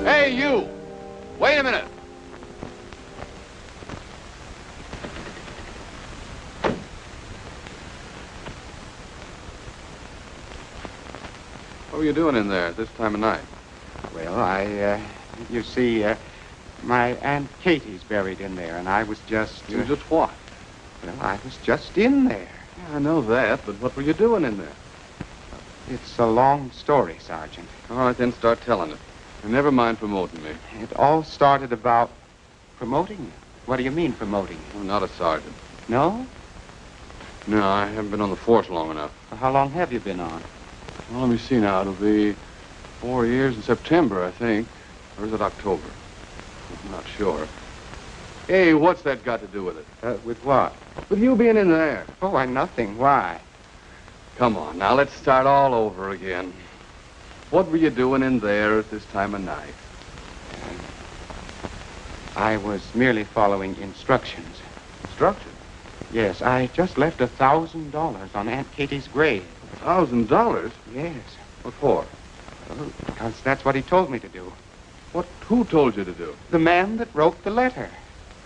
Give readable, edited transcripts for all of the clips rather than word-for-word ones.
Hey, you! Wait a minute. What were you doing in there at this time of night? Well, you see, my Aunt Katie's buried in there, and I was just... You just what? Well, I was just in there. Yeah, I know that, but what were you doing in there? It's a long story, Sergeant. All right, then start telling it. And never mind promoting me. It all started about promoting you. What do you mean, promoting you? I'm not a sergeant. No? No, I haven't been on the force long enough. Well, how long have you been on? Well, let me see now. It'll be 4 years in September, I think. Or is it October? I'm not sure. Hey, what's that got to do with it? With what? With you being in there. Oh, why, nothing. Why? Come on, now let's start all over again. What were you doing in there at this time of night? I was merely following instructions. Instructions? Yes, I just left $1,000 on Aunt Katie's grave. $1,000? Yes. What for? Well, because that's what he told me to do. Who told you to do? The man that wrote the letter.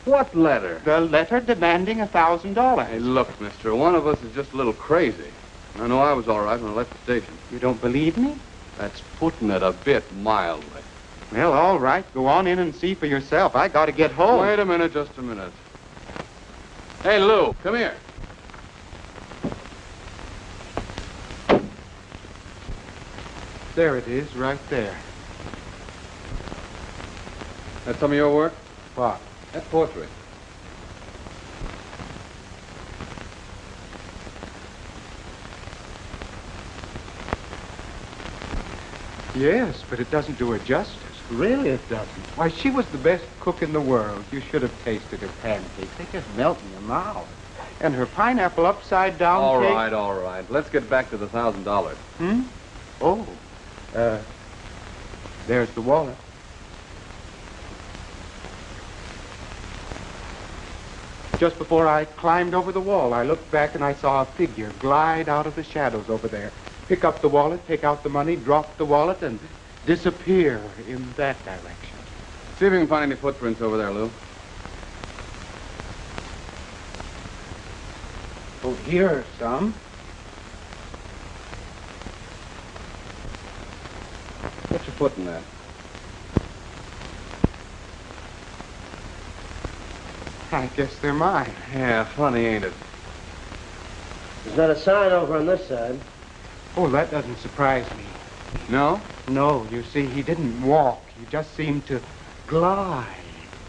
What letter? The letter demanding $1,000. Hey, look, mister, one of us is just a little crazy. I know I was all right when I left the station. You don't believe me? That's putting it a bit mildly. Well, all right. Go on in and see for yourself. I got to get home. Wait a minute, just a minute. Hey, Lou, come here. There it is, right there. That's some of your work? What? That portrait. Yes, but it doesn't do her justice. Really, it doesn't. Why, she was the best cook in the world. You should have tasted her pancakes. They just melt in your mouth. And her pineapple upside down cake. All right. Let's get back to the $1,000. Hmm? Oh. There's the wallet. Just before I climbed over the wall, I looked back and I saw a figure glide out of the shadows over there. Pick up the wallet, take out the money, drop the wallet, and disappear in that direction. See if you can find any footprints over there, Lou. Oh, here are some. What's your foot in that? I guess they're mine. Yeah, funny, ain't it? There's not a sign over on this side. Oh, that doesn't surprise me. No? No, you see, he didn't walk. He just seemed to glide.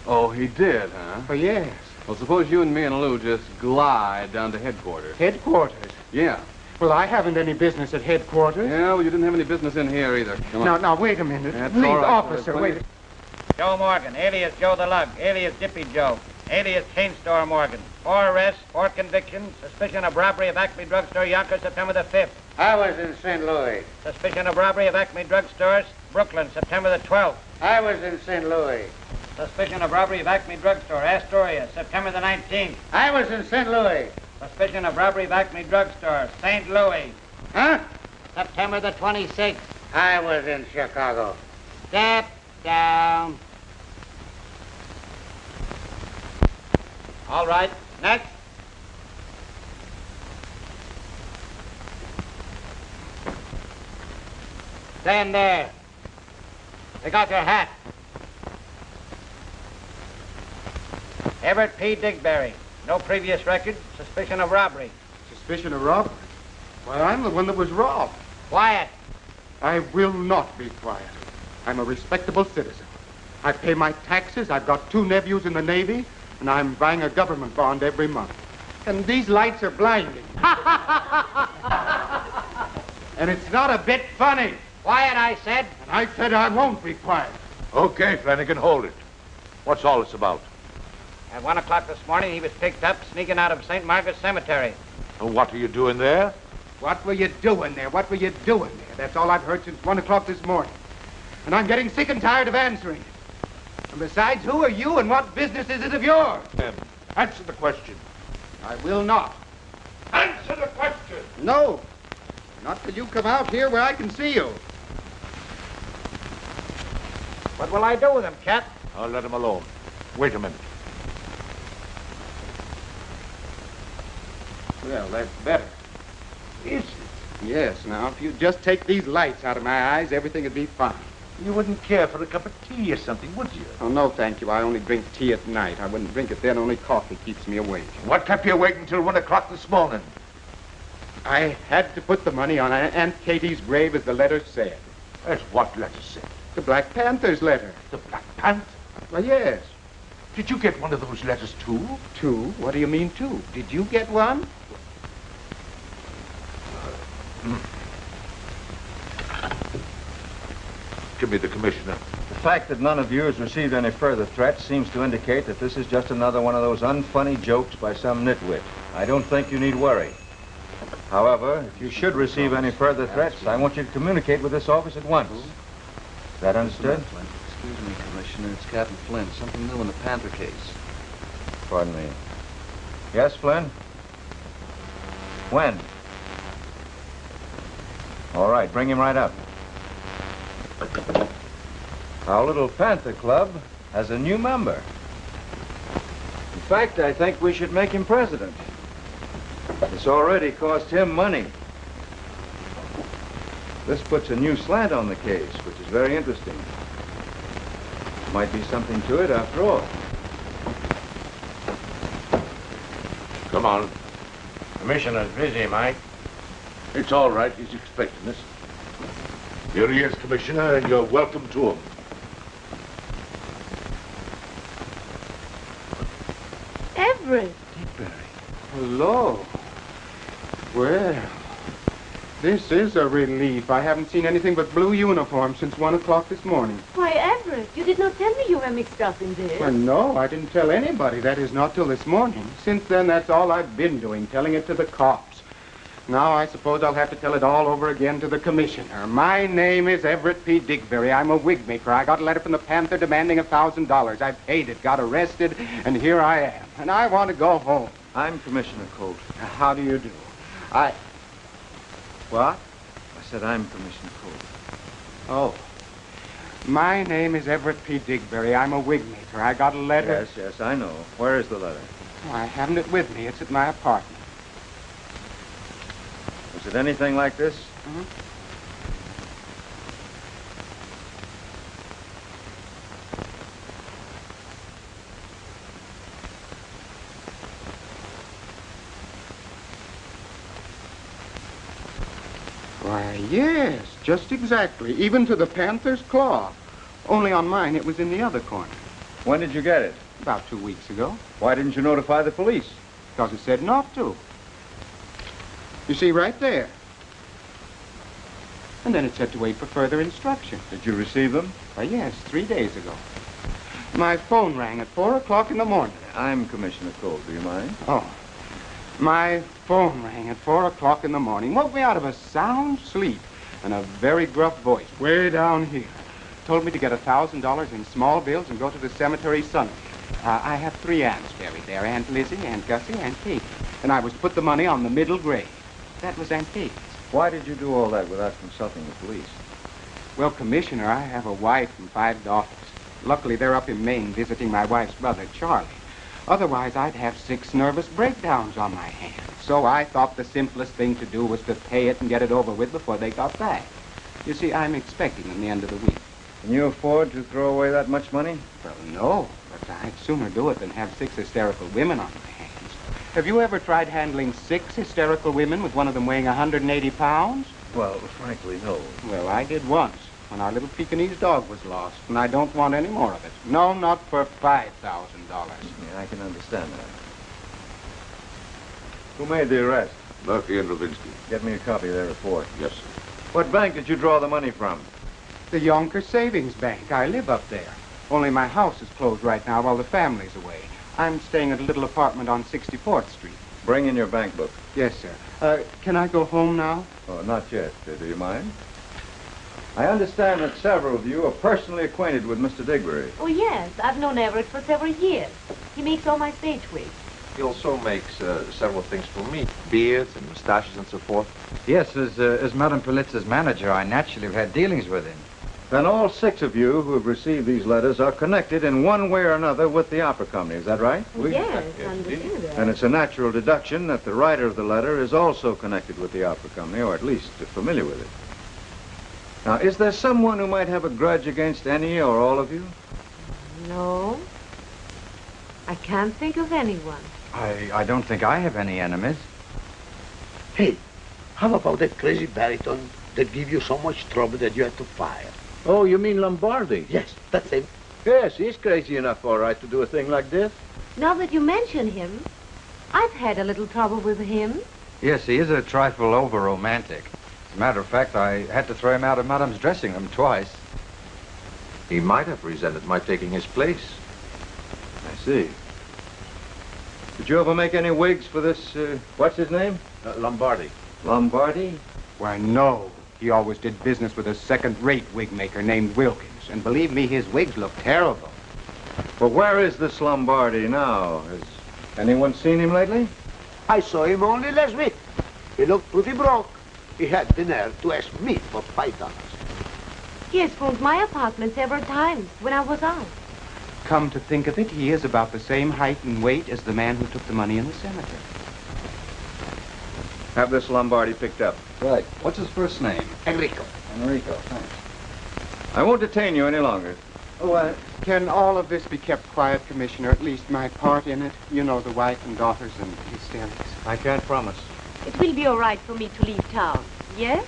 Oh, he did, huh? Oh, yes. Well, suppose you and me and Lou just glide down to headquarters. Headquarters? Yeah. Well, I haven't any business at headquarters. Yeah, well, you didn't have any business in here either. Come on. Now, wait a minute. That's Please, all right. officer, wait. Joe Morgan, alias Joe the Lug, alias Dippy Joe, alias Chain Store Morgan. 4 arrests, 4 convictions, suspicion of robbery of Acme Drugstore, Yonkers, September the 5th. I was in St. Louis. Suspicion of robbery of Acme Drugstores, Brooklyn, September the 12th. I was in St. Louis. Suspicion of robbery of Acme Drugstore, Astoria, September the 19th. I was in St. Louis. Suspicion of robbery of Acme Drugstore, St. Louis. Huh? September the 26th. I was in Chicago. Step down. All right, next. Stand there. Take out your hat. Everett P. Digberry. No previous record. Suspicion of robbery. Suspicion of robbery? Well, I'm the one that was robbed. Quiet. I will not be quiet. I'm a respectable citizen. I pay my taxes. I've got 2 nephews in the Navy, and I'm buying a government bond every month. And these lights are blinding. And it's not a bit funny. Quiet, I said. And I said I won't be quiet. Okay, Flanagan, hold it. What's all this about? At 1 o'clock this morning, he was picked up sneaking out of St. Margaret's Cemetery. And what are you doing there? What were you doing there? What were you doing there? That's all I've heard since 1 o'clock this morning. And I'm getting sick and tired of answering it. And besides, who are you and what business is it of yours? Answer the question. I will not. Answer the question! No. Not till you come out here where I can see you. What will I do with them, Cap? I'll let him alone. Wait a minute. Well, that's better. Is it? Yes, now, if you just take these lights out of my eyes, everything would be fine. You wouldn't care for a cup of tea or something, would you? Oh, no, thank you. I only drink tea at night. I wouldn't drink it then. Only coffee keeps me awake. What kept you awake until 1 o'clock this morning? I had to put the money on Aunt Katie's grave, as the letter said. That's what letter said. The Black Panther's letter. The Black Panther? Well, yes. Did you get one of those letters, too? Two? What do you mean, two? Did you get one? Give me the commissioner. The fact that none of you has received any further threats seems to indicate that this is just another one of those unfunny jokes by some nitwit. I don't think you need worry. However, if you should receive any further threats, I want you to communicate with this office at once. Is that understood? Excuse me, Commissioner. It's Captain Flynn. Something new in the Panther case. Pardon me. Yes, Flynn? When? All right, bring him right up. Our little Panther Club has a new member. In fact, I think we should make him president. It's already cost him money. This puts a new slant on the case, which is very interesting. Might be something to it after all. Come on. Commissioner's busy, Mike. It's all right. He's expecting us. Here he is, Commissioner, and you're welcome to him. Everett. Hello. Well, this is a relief. I haven't seen anything but blue uniforms since 1 o'clock this morning. Why, Everett, you did not tell me you were mixed up in this. Well, no, I didn't tell anybody. That is, not till this morning. Since then, that's all I've been doing, telling it to the cops. Now, I suppose I'll have to tell it all over again to the commissioner. My name is Everett P. Digberry. I'm a wig maker. I got a letter from the Panther demanding $1,000. I paid it, got arrested, and here I am. And I want to go home. I'm Commissioner Colt. How do you do? What? I said I'm Commissioner Colt. Oh. My name is Everett P. Digberry. I'm a wig maker. I got a letter. Yes, I know. Where is the letter? Oh, I haven't it with me. It's at my apartment. Was it anything like this? Mm-hmm. Why, yes, just exactly. Even to the Panther's claw. Only on mine, it was in the other corner. When did you get it? About 2 weeks ago. Why didn't you notify the police? Because it said not to. You see, right there. And then it said to wait for further instruction. Did you receive them? Why, yes, 3 days ago. My phone rang at 4 o'clock in the morning. I'm Commissioner Colt. Do you mind? Oh. My phone rang at 4 o'clock in the morning. Woke me out of a sound sleep. And a very gruff voice, way down here, told me to get $1,000 in small bills and go to the cemetery Sunday. I have 3 aunts buried there, Aunt Lizzie, Aunt Gussie, Aunt Katie. And I was to put the money on the middle grave. That was Aunt Katie's. Why did you do all that without consulting the police? Well, Commissioner, I have a wife and 5 daughters. Luckily, they're up in Maine visiting my wife's brother, Charlie. Otherwise, I'd have 6 nervous breakdowns on my hands. So I thought the simplest thing to do was to pay it and get it over with before they got back. You see, I'm expecting them the end of the week. Can you afford to throw away that much money? Well, no, but I'd sooner do it than have 6 hysterical women on my hands. Have you ever tried handling 6 hysterical women with one of them weighing 180 pounds? Well, frankly, no. Well, I did once, when our little Pekingese dog was lost, and I don't want any more of it. No, not for $5,000. Yeah, I can understand that. Who made the arrest? Murphy and Levinsky. Get me a copy of their report. Yes, sir. What bank did you draw the money from? The Yonker Savings Bank. I live up there. Only my house is closed right now while the family's away. I'm staying at a little apartment on 64th Street. Bring in your bank book. Yes, sir. Can I go home now? Oh, not yet. Do you mind? I understand that several of you are personally acquainted with Mr. Digberry. Oh, yes. I've known Everett for several years. He makes all my stage wigs. He also makes several things for me, beards and mustaches and so forth. Yes, as Madame Politza's manager, I naturally have had dealings with him. Then all 6 of you who have received these letters are connected in one way or another with the opera company. Is that right? Yes, I understand that. And it's a natural deduction that the writer of the letter is also connected with the opera company, or at least familiar with it. Now, is there someone who might have a grudge against any or all of you? No. I can't think of anyone. I don't think I have any enemies. Hey, how about that crazy baritone that gave you so much trouble that you had to fire? Oh, you mean Lombardi? Yes, that's him. Yes, he's crazy enough, all right, to do a thing like this. Now that you mention him, I've had a little trouble with him. Yes, he is a trifle over-romantic. As a matter of fact, I had to throw him out of Madame's dressing room twice. He might have resented my taking his place. I see. Did you ever make any wigs for this, what's his name? Lombardi. Lombardi? Why, no. He always did business with a second-rate wig maker named Wilkins. And believe me, his wigs look terrible. Well, where is this Lombardi now? Has anyone seen him lately? I saw him only last week. He looked pretty broke. He had the nerve to ask me for $5. He has phoned my apartment several times when I was out. Come to think of it, he is about the same height and weight as the man who took the money in the cemetery. Have this Lombardi picked up. Right. What's his first name? Enrico. Enrico, thanks. I won't detain you any longer. Oh, can all of this be kept quiet, Commissioner? At least my part in it. You know, the wife and daughters and hysterics. I can't promise. It will be all right for me to leave town, yes?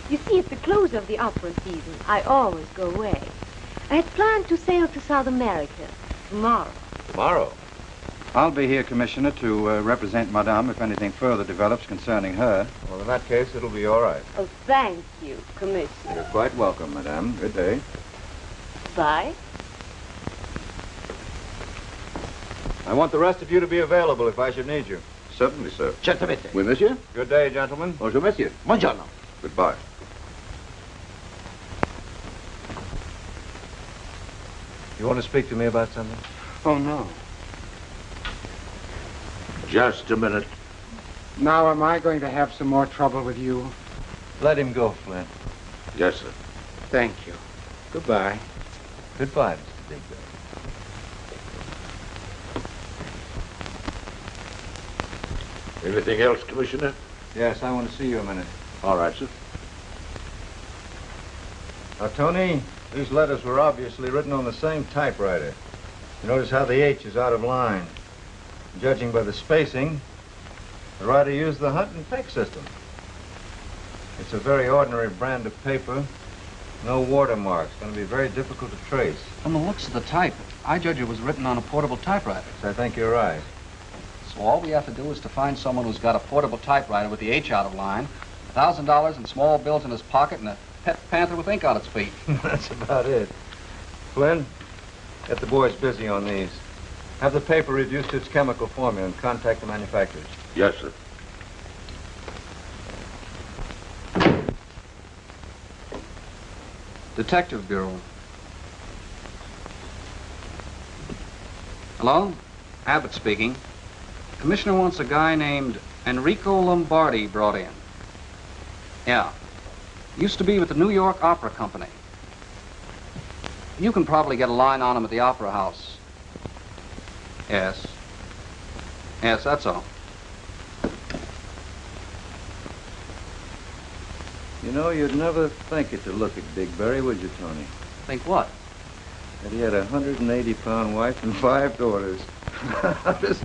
You see, at the close of the opera season, I always go away. I had planned to sail to South America tomorrow. Tomorrow? I'll be here, Commissioner, to represent Madame if anything further develops concerning her. Well, in that case, it'll be all right. Oh, thank you, Commissioner. You're quite welcome, Madame. Good day. Bye. I want the rest of you to be available if I should need you. Certainly, sir. Certamente. Oui, monsieur? Good day, gentlemen. Bonjour, monsieur. Buongiorno. Goodbye. You want to speak to me about something? Oh, no. Just a minute. Now, am I going to have some more trouble with you? Let him go, Flynn. Yes, sir. Thank you. Goodbye. Goodbye, Mr. Digberry. Anything else, Commissioner? Yes, I want to see you a minute. All right, sir. Now, Tony, these letters were obviously written on the same typewriter. You notice how the H is out of line. Judging by the spacing, the writer used the hunt and peck system. It's a very ordinary brand of paper. No watermarks. Going to be very difficult to trace. From the looks of the type, I judge it was written on a portable typewriter. So I think you're right. So all we have to do is to find someone who's got a portable typewriter with the H out of line, $1,000 in small bills in his pocket, and a pet panther with ink on its feet. That's about it. Flynn, get the boys busy on these. Have the paper reduced to its chemical formula and contact the manufacturers. Yes, sir. Detective Bureau. Hello? Abbott speaking. Commissioner wants a guy named Enrico Lombardi brought in. Yeah. Used to be with the New York Opera Company. You can probably get a line on him at the Opera House. Yes. Yes, that's all. You know, you'd never think it to look at Digberry, would you, Tony? Think what? That he had a 180-pound wife and 5 daughters. Just...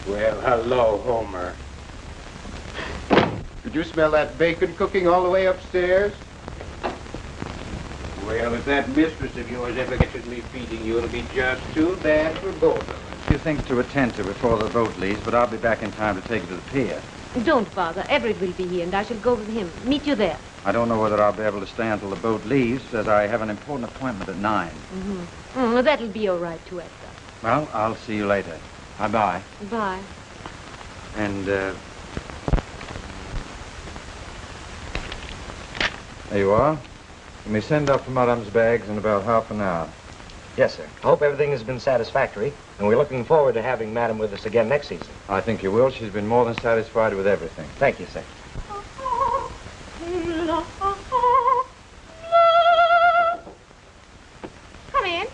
Well, hello, Homer. Did you smell that bacon cooking all the way upstairs? Well, if that mistress of yours ever gets me feeding you, it'll be just too bad for both of us. A few things to attend to before the boat leaves, but I'll be back in time to take you to the pier. Don't bother. Everett will be here, and I shall go with him. Meet you there. I don't know whether I'll be able to stay until the boat leaves, as I have an important appointment at 9. That'll be all right to Edgar. Well, I'll see you later. Bye-bye. Bye. And, there you are. You may send up for Madame's bags in about half an hour. Yes, sir. I hope everything has been satisfactory, and we're looking forward to having Madame with us again next season. I think you will. She's been more than satisfied with everything. Thank you, sir. Come in.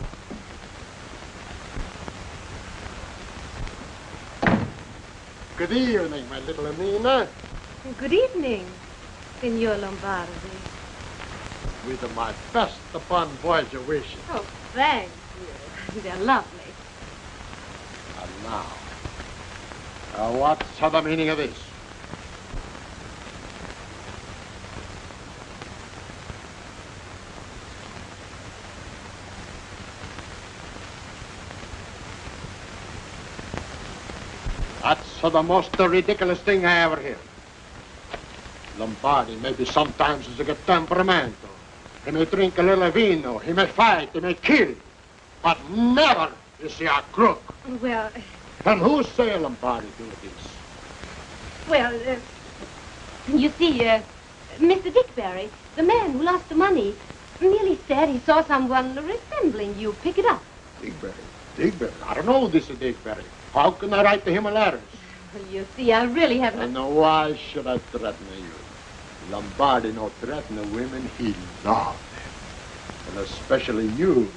Good evening, my little Nina. Good evening, Signor Lombardi. With my best upon Voyager wishes. Oh, thank you. They're lovely. And now, what's the meaning of this? That's the most ridiculous thing I ever heard. Lombardi maybe sometimes is a good temperamento. He may drink a little vino, he may fight, he may kill, but never is he a crook. Well... And who say Lombardi do this? Well, you see, Mr. Digberry, the man who lost the money, merely said he saw someone resembling you pick it up. Digberry? I don't know this is Digberry. How can I write to him a letter? Well, you see, I really haven't... And why should I threaten you? Lombardi no threaten women, he loves them. And especially you,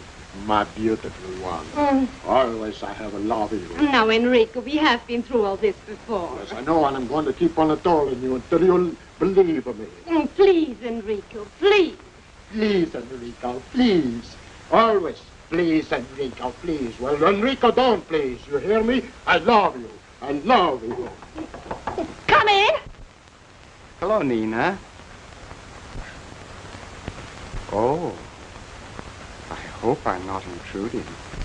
my beautiful one. Always I have loved you. Now, Enrico, we have been through all this before. Yes, I know, and I'm going to keep on telling you until you'll believe me. Please, Enrico, please. Please, Enrico, please. Always, please, Enrico, please. Well, Enrico, don't please. You hear me? I love you. I love you. Come in. Hello, Nina. Oh. I hope I'm not intruding.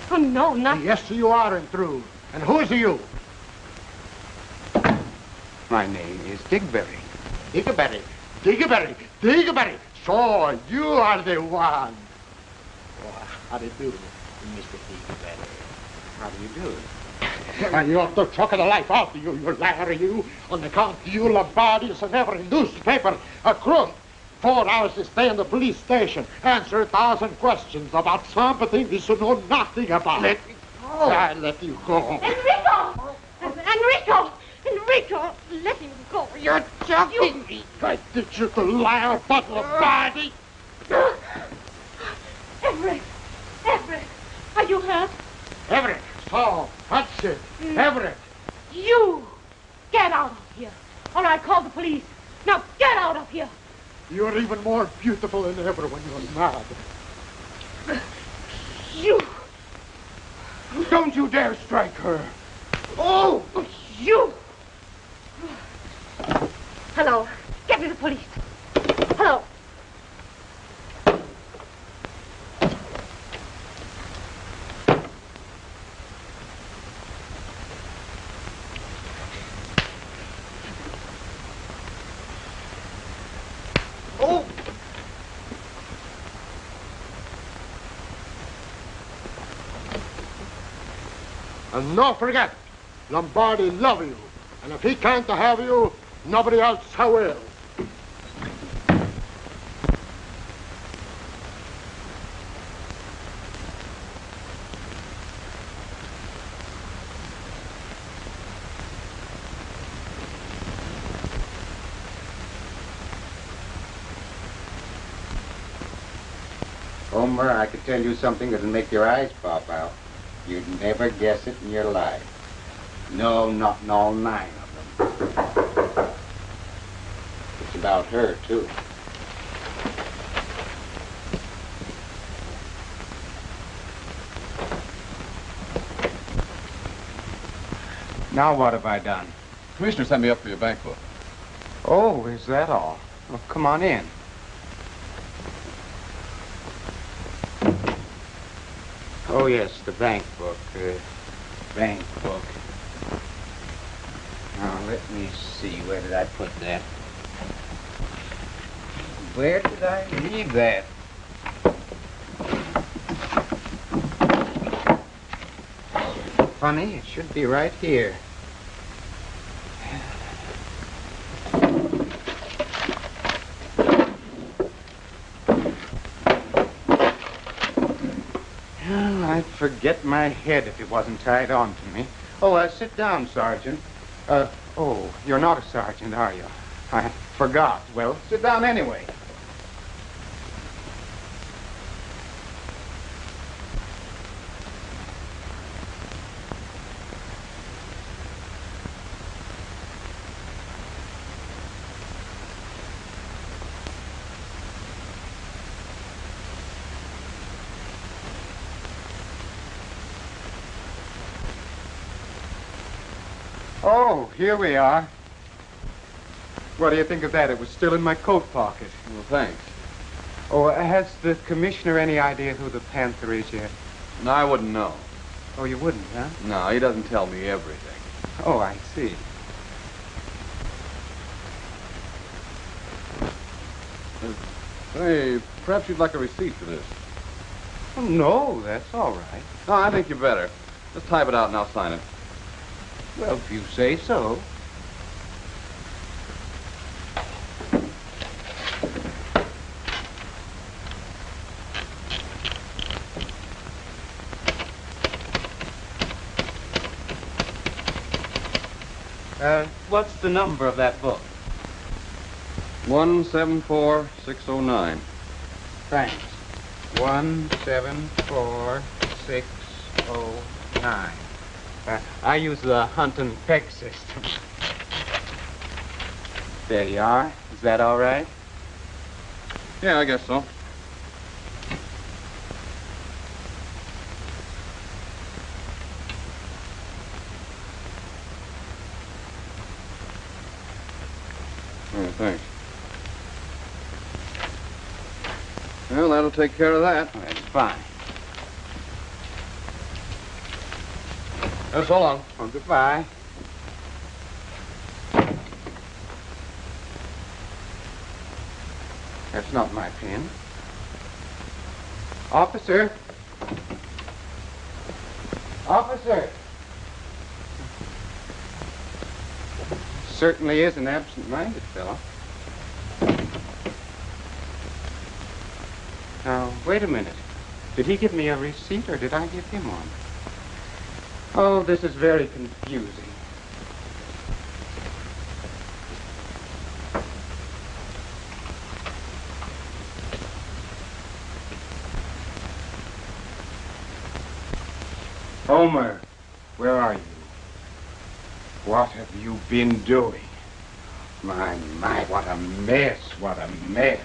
Oh, no, not... Yes, you are intrude. And who's you? My name is Digberry. Digberry. Digberry. Digberry. So, you are the one. Oh, how do you do, Mr. Digberry? How do you do? And you have to choke the life out of you, you liar, you. On account of you, Lombardi is in every newspaper. A crook. 4 hours to stay in the police station. Answer 1,000 questions about something you should know nothing about. Let me go. I let you go. Enrico! Enrico! Enrico! Let him go. You're joking me. I did you to liar, but Lombardi. Everett! Everett! Are you hurt? Everett! So, that's it. Everett! You! Get out of here, or I call the police. Now, get out of here! You're even more beautiful than ever when you're mad. You! Don't you dare strike her! Oh! You! Hello. Get me the police. Hello. And don't forget, Lombardi love you. And if he can't have you, nobody else will. Homer, I could tell you something that'll make your eyes pop out. You'd never guess it in your life. No, not in all 9 of them. It's about her, too. Now what have I done? Commissioner sent me up for your bank book. Oh, is that all? Well, come on in. Oh, yes, the bank book. Bank book. Now, let me see. Where did I put that? Where did I leave that? Funny, it should be right here. Well, I'd forget my head if it wasn't tied on to me. Oh, sit down, Sergeant. Oh, you're not a sergeant, are you? I forgot. Well, sit down anyway. Oh, here we are. What do you think of that? It was still in my coat pocket. Well, thanks. Oh, has the commissioner any idea who the Panther is yet? No, I wouldn't know. Oh, you wouldn't, huh? No, he doesn't tell me everything. Oh, I see. Hey, perhaps you'd like a receipt for this. Oh, no, that's all right. No, I think you better. Just type it out and I'll sign it. Well, if you say so. What's the number of that book? 174609. Thanks. 174609. I use the hunt and peg system. There you are. Is that all right? Yeah, I guess so. Oh, thanks. Well, that'll take care of that. That's fine. So long. Oh, goodbye. That's not my pen. Officer! Officer! Certainly is an absent-minded fellow. Now, wait a minute. Did he give me a receipt or did I give him one? Oh, this is very confusing. Homer, where are you? What have you been doing? My, what a mess, what a mess.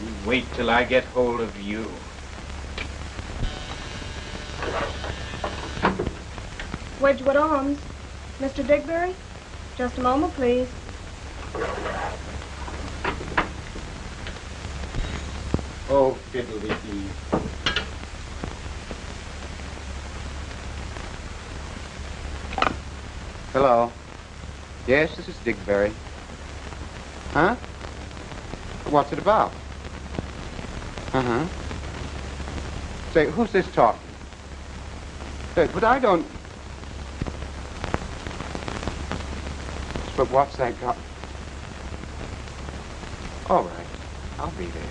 You wait till I get hold of you. Wedgwood Arms. Mr. Digberry? Just a moment, please. Oh, fiddly-dee. Hello. Yes, this is Digberry. Huh? What's it about? Uh-huh. Say, who's this talking? Say, but I don't... But what's that got? All right. I'll be there.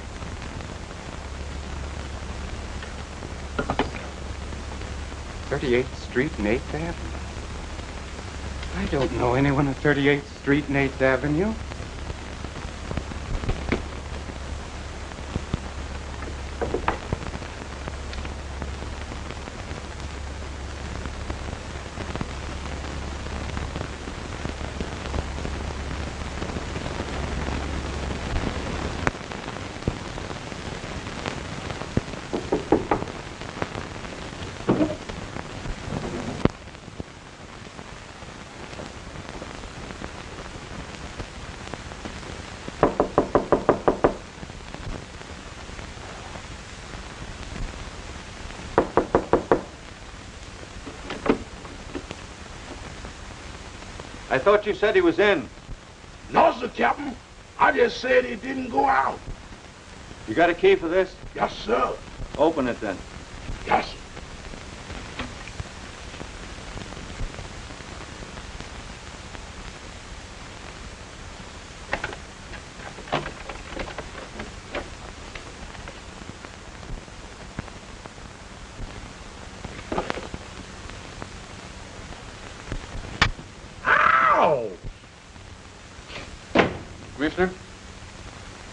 "38th Street and 8th Avenue. I don't know anyone at 38th Street and 8th Avenue. I thought you said he was in. No, sir, Captain. I just said he didn't go out. You got a key for this? Yes, sir. Open it then. Yes, sir. Commissioner,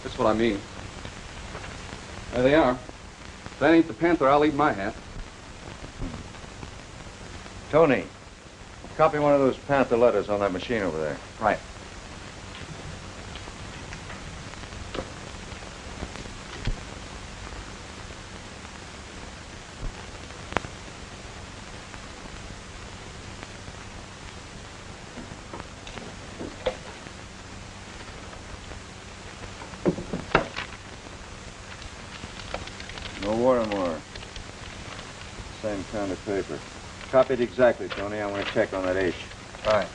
that's what I mean. There they are. If that ain't the Panther, I'll eat my hat. Tony, copy one of those Panther letters on that machine over there. Right. No watermark. Same kind of paper. Copied exactly, Tony. I want to check on that H. Right.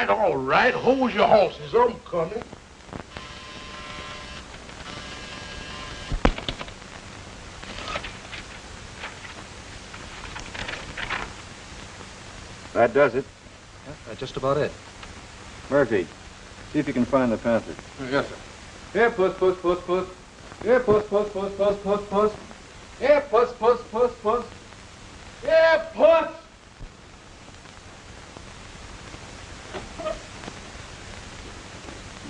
All right. Hold your horses. I'm coming. That does it. Yeah, that's just about it. Murphy, see if you can find the Panther. Yes, sir. Here, puss. Here, puss. Here, puss. Here, puss.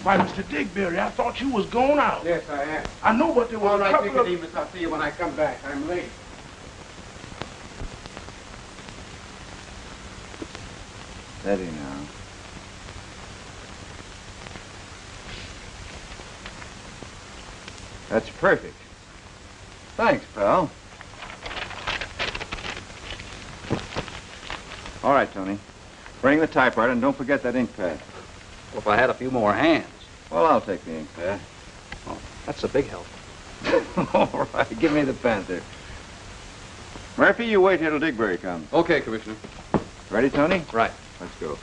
Why, Mr. Digberry, I thought you was gone out. Yes, I am. I know what there was All a right, couple of... Nicodemus, I'll see you when I come back. I'm late. Steady now. That's perfect. Thanks, pal. All right, Tony. Bring the typewriter and don't forget that ink pad. Well, if I had a few more hands. Well, I'll take the ink pad. Oh, that's a big help. All right, give me the Panther. Murphy, you wait here till Digberry comes. Okay, Commissioner. Ready, Tony? Right. Let's go.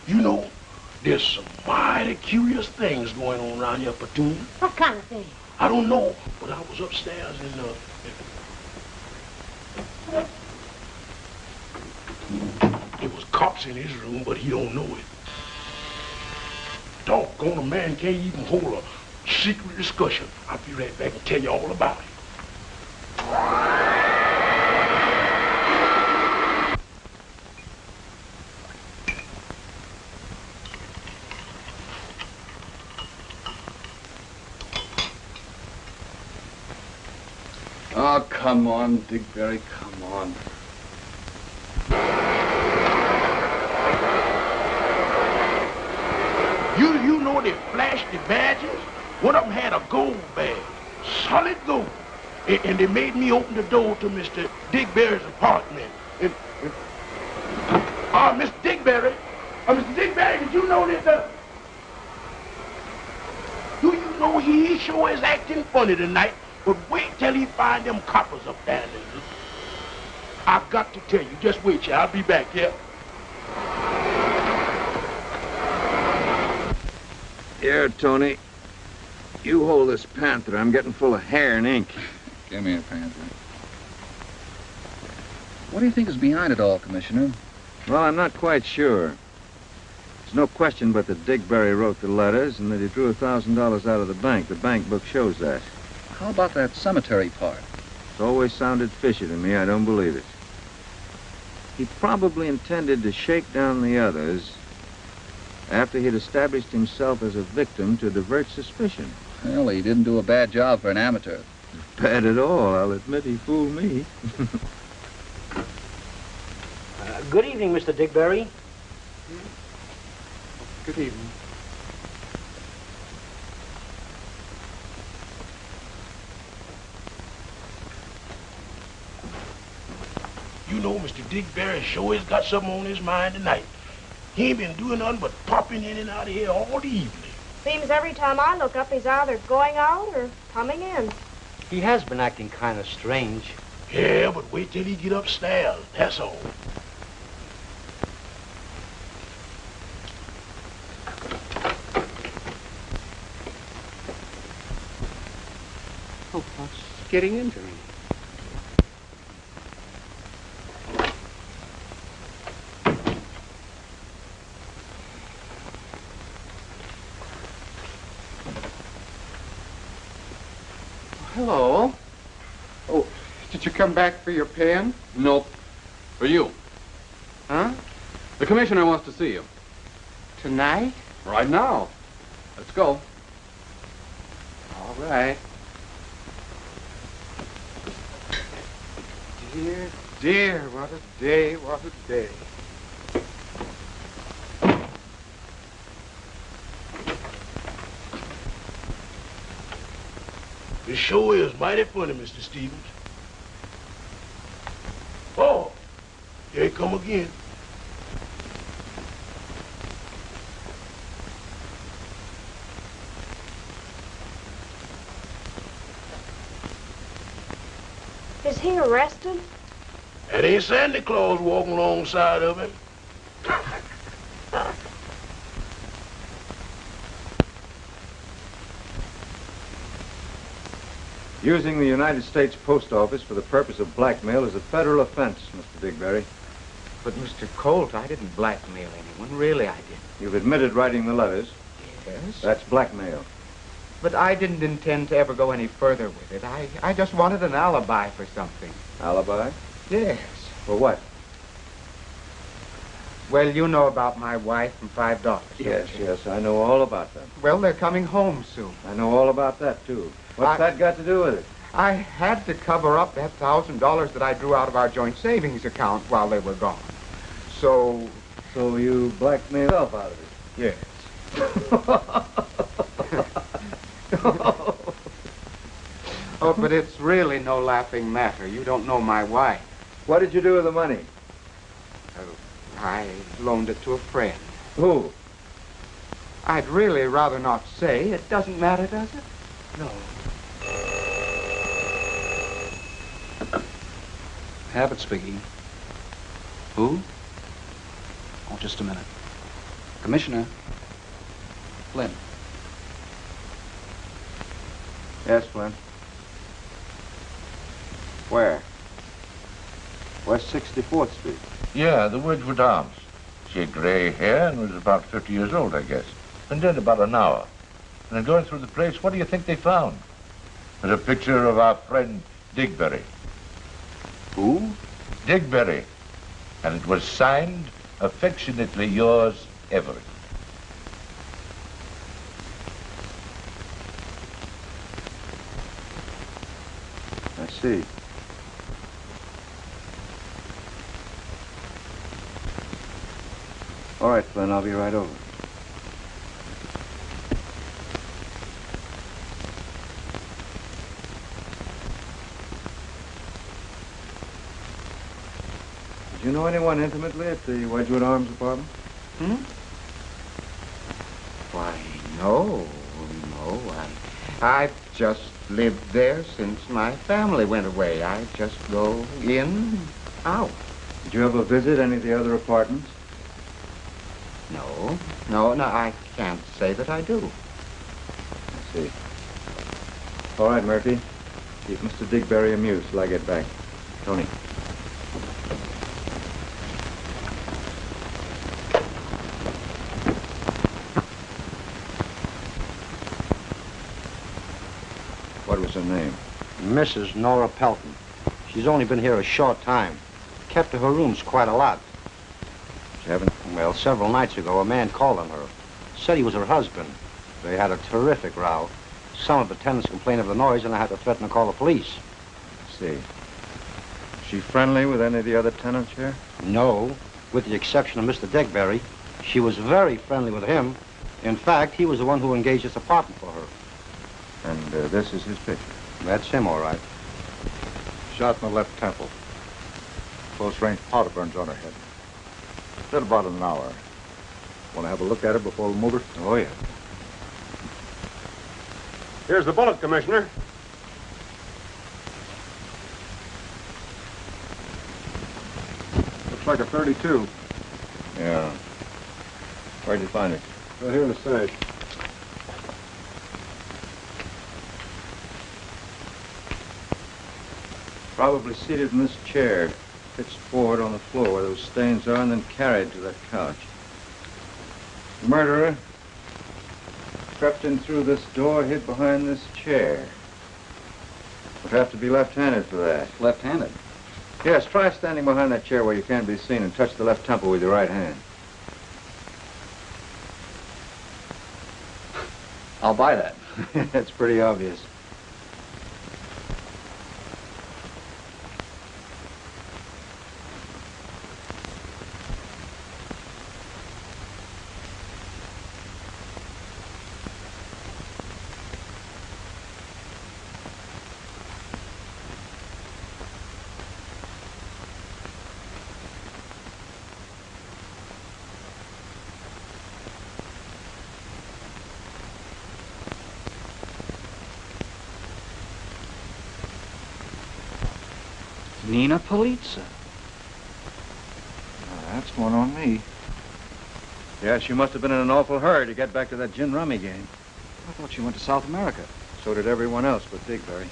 You know, there's some mighty curious things going on around here, Platoon. What kind of thing? I don't know, but I was upstairs and, there was cops in his room, but he don't know it. Doggone, a man can't even hold a secret discussion. I'll be right back and tell you all about it. Oh, come on, Digberry, come on. You know they flashed the badges? One of them had a gold badge, solid gold. And they made me open the door to Mr. Digberry's apartment. Mr. Digberry, Mr. Digberry, did you know that, do you know he sure is acting funny tonight? But wait till he find them coppers up there. I've got to tell you, just wait, child. I'll be back here. Here, Tony. You hold this Panther. I'm getting full of hair and ink. Give me a Panther. What do you think is behind it all, Commissioner? Well, I'm not quite sure. There's no question but that Digberry wrote the letters and that he drew $1,000 out of the bank. The bank book shows that. How about that cemetery part? It's always sounded fishy to me. I don't believe it. He probably intended to shake down the others after he'd established himself as a victim to divert suspicion. Well, he didn't do a bad job for an amateur. Bad at all. I'll admit he fooled me. Good evening, Mr. Digberry. Good evening. You know Mr. Digberry sure has got something on his mind tonight. He ain't been doing nothing but popping in and out of here all the evening. Seems every time I look up, he's either going out or coming in. He has been acting kind of strange. Yeah, but wait till he get upstairs, that's all. Oh, what's getting into me? Hello. Oh, did you come back for your pen? Nope. For you. Huh? The commissioner wants to see you. Tonight? Right now. Let's go. All right. Dear, dear, what a day, what a day. It sure is mighty funny, Mr. Stevens. Oh, here he come again. Is he arrested? That ain't Santa Claus walking alongside of him. Using the United States Post Office for the purpose of blackmail is a federal offense, Mr. Digberry. But, Mr. Colt, I didn't blackmail anyone. Really, I didn't. You've admitted writing the letters. Yes? That's blackmail. But I didn't intend to ever go any further with it. I just wanted an alibi for something. Alibi? Yes. For what? Well, you know about my wife and $5. Yes, yes, I know all about them. Well, they're coming home soon. I know all about that, too. What's that got to do with it? I had to cover up that $1,000 that I drew out of our joint savings account while they were gone. So... So you blackmailed yourself out of it? Yes. Oh, but it's really no laughing matter. You don't know my wife. What did you do with the money? I loaned it to a friend. Who? I'd really rather not say. It doesn't matter, does it? No. Abbott speaking. Who? Oh, just a minute. Commissioner. Flynn. Yes, Flynn. Where? West 64th Street. Yeah, the Wedgwood Arms. She had gray hair and was about 50 years old, I guess. Been dead about an hour. And then going through the place, what do you think they found? There's a picture of our friend Digberry. Who? Digberry. And it was signed, affectionately yours, Everett. I see. All right, Flynn, I'll be right over. Did you know anyone intimately at the Wedgwood Arms apartment? Why, no. I've just lived there since my family went away. I just go in, out. Did you ever visit any of the other apartments? No, I can't say that I do. I see. All right, Murphy. Keep Mr. Digberry amused till I get back. Tony. What was her name? Mrs. Nora Pelton. She's only been here a short time. Kept to her rooms quite a lot. She haven't? Well, several nights ago, a man called on her. Said he was her husband. They had a terrific row. Some of the tenants complained of the noise, and I had to threaten to call the police. I see. Is she friendly with any of the other tenants here? No, with the exception of Mr. Digberry. She was very friendly with him. In fact, he was the one who engaged this apartment for her. And this is his picture? That's him, all right. Shot in the left temple. Close-range powder burns on her head. Been about an hour. Want to have a look at her before we move her? Oh, yeah. Here's the bullet, Commissioner. Looks like a 32. Yeah. Where'd you find it? Right here in the safe. Probably seated in this chair, pitched forward on the floor where those stains are, and then carried to that couch. The murderer crept in through this door, hid behind this chair. Would have to be left-handed for that. Left-handed? Yes, try standing behind that chair where you can't be seen and touch the left temple with your right hand. I'll buy that. That's pretty obvious. Nina Polizza. That's one on me. Yeah, she must have been in an awful hurry to get back to that gin rummy game. I thought she went to South America. So did everyone else but Digberry.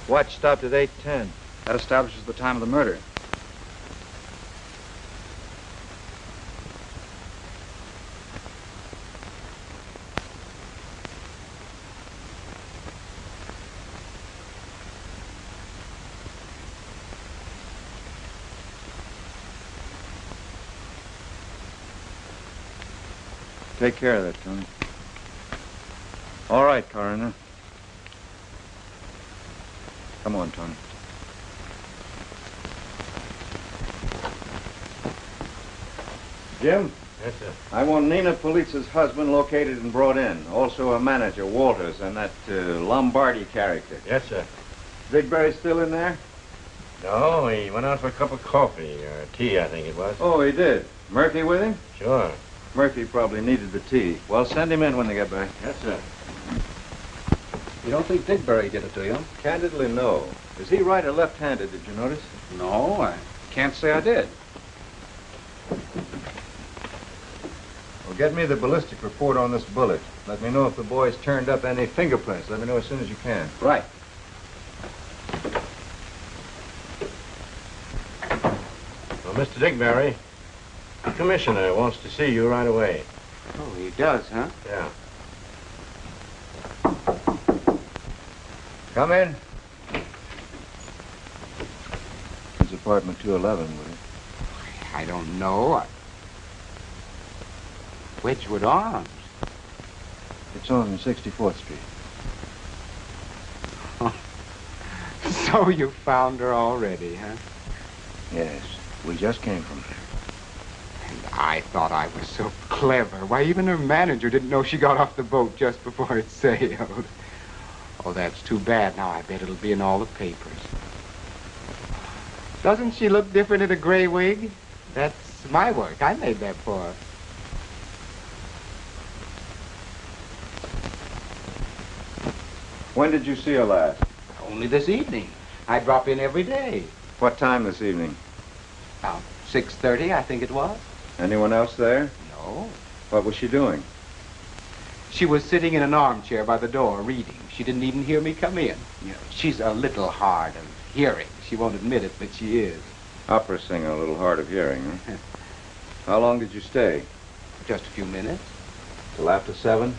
Watch stopped at 8:10. That establishes the time of the murder. Take care of that, Tony. All right, Coroner. Come on, Tony. Jim? Yes, sir. I want Nina Polizza's husband located and brought in. Also a manager, Walters, and that Lombardi character. Yes, sir. Digberry still in there? No, he went out for a cup of coffee, or tea, I think it was. Oh, he did. Murphy with him? Sure. Murphy probably needed the tea. Well, send him in when they get back. Yes, sir. You don't think Digberry did it to you? Candidly, no. Is he right or left-handed, did you notice? No, I can't say I did. Well, get me the ballistic report on this bullet. Let me know if the boys turned up any fingerprints. Let me know as soon as you can. Right. Well, Mr. Digberry, the commissioner wants to see you right away. Oh, he does, huh? Yeah. Come in. It's apartment 211, will you? I don't know. Wedgwood Arms. It's on 64th Street. So you found her already, huh? Yes, we just came from there. And I thought I was so clever. Why, even her manager didn't know she got off the boat just before it sailed. Oh, that's too bad. Now I bet it'll be in all the papers. Doesn't she look different in a gray wig? That's my work. I made that for her. When did you see her last? Only this evening. I drop in every day. What time this evening? About 6:30, I think it was. Anyone else there? No. What was she doing? She was sitting in an armchair by the door reading. She didn't even hear me come in. You know, she's a little hard of hearing. She won't admit it, but she is. Opera singer, a little hard of hearing, huh? How long did you stay? Just a few minutes. Till after 7?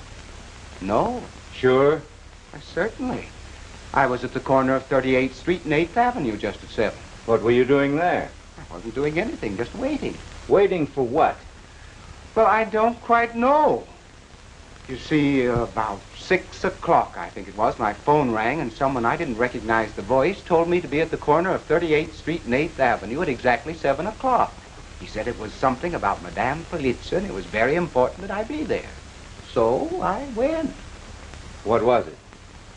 No. Sure? Certainly. I was at the corner of 38th Street and 8th Avenue just at 7. What were you doing there? I wasn't doing anything, just waiting. Waiting for what? Well, I don't quite know. You see, about 6 o'clock, I think it was, my phone rang, and someone I didn't recognize the voice told me to be at the corner of 38th Street and 8th Avenue at exactly 7 o'clock. He said it was something about Madame Polizza, and it was very important that I be there. So I went. What was it?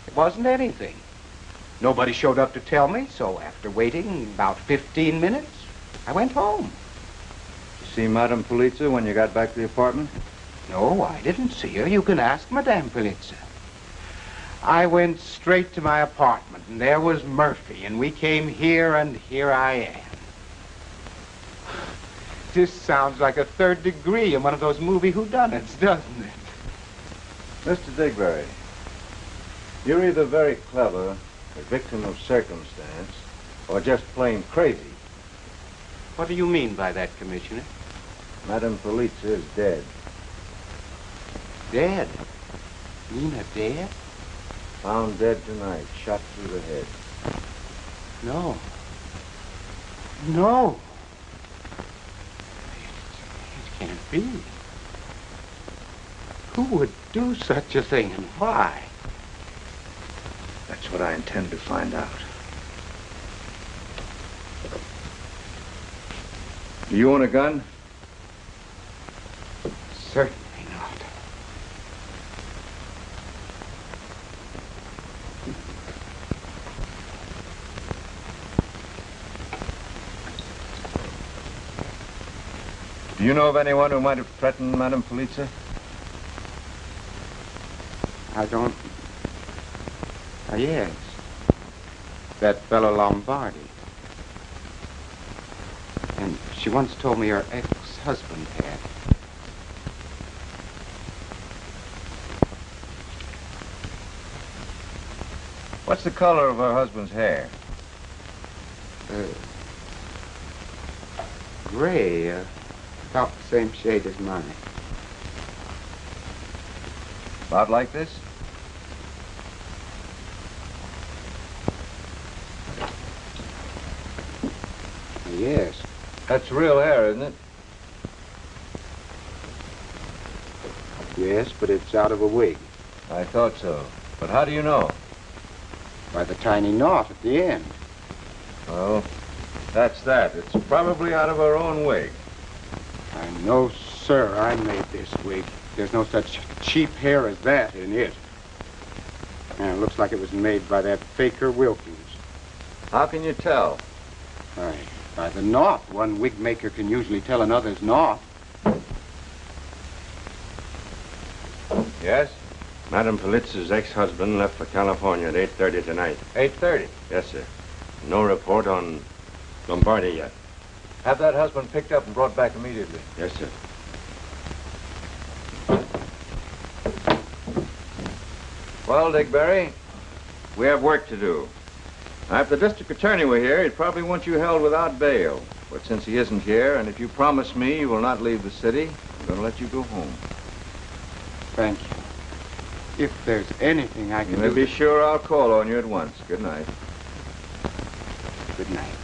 It wasn't anything. Nobody showed up to tell me, so after waiting about 15 minutes, I went home. You see Madame Polizza when you got back to the apartment? No, I didn't see her. You can ask Madame Polizza. I went straight to my apartment, and there was Murphy, and we came here, and here I am. This sounds like a third degree in one of those movie whodunits, doesn't it? Mr. Digberry, you're either very clever, a victim of circumstance, or just plain crazy. What do you mean by that, Commissioner? Madame Polizza is dead. Dead? Nina dead? Found dead tonight, shot through the head. No. No. It can't be. Who would do such a thing, and why? That's what I intend to find out. Do you own a gun? Certainly not. Do you know of anyone who might have threatened Madame Polizza? I don't... yes. That fellow Lombardi. And she once told me her ex-husband had. What's the color of her husband's hair? Gray, about the same shade as mine. About like this? Yes. That's real hair, isn't it? Yes, but it's out of a wig. I thought so. But how do you know? By the tiny knot at the end. Well, that's that. It's probably out of her own wig. I know, sir, I made this wig. There's no such cheap hair as that in it. And it looks like it was made by that faker Wilkins. How can you tell? By the knot. One wig maker can usually tell another's knot. Yes? Madame Polizza's ex-husband left for California at 8:30 tonight. 8:30? Yes, sir. No report on Lombardi yet. Have that husband picked up and brought back immediately. Yes, sir. Well, Digberry, we have work to do. Now, if the district attorney were here, he'd probably want you held without bail. But since he isn't here, and if you promise me you will not leave the city, I'm going to let you go home. Thank you. If there's anything I can do... You may be sure I'll call on you at once. Good night. Good night.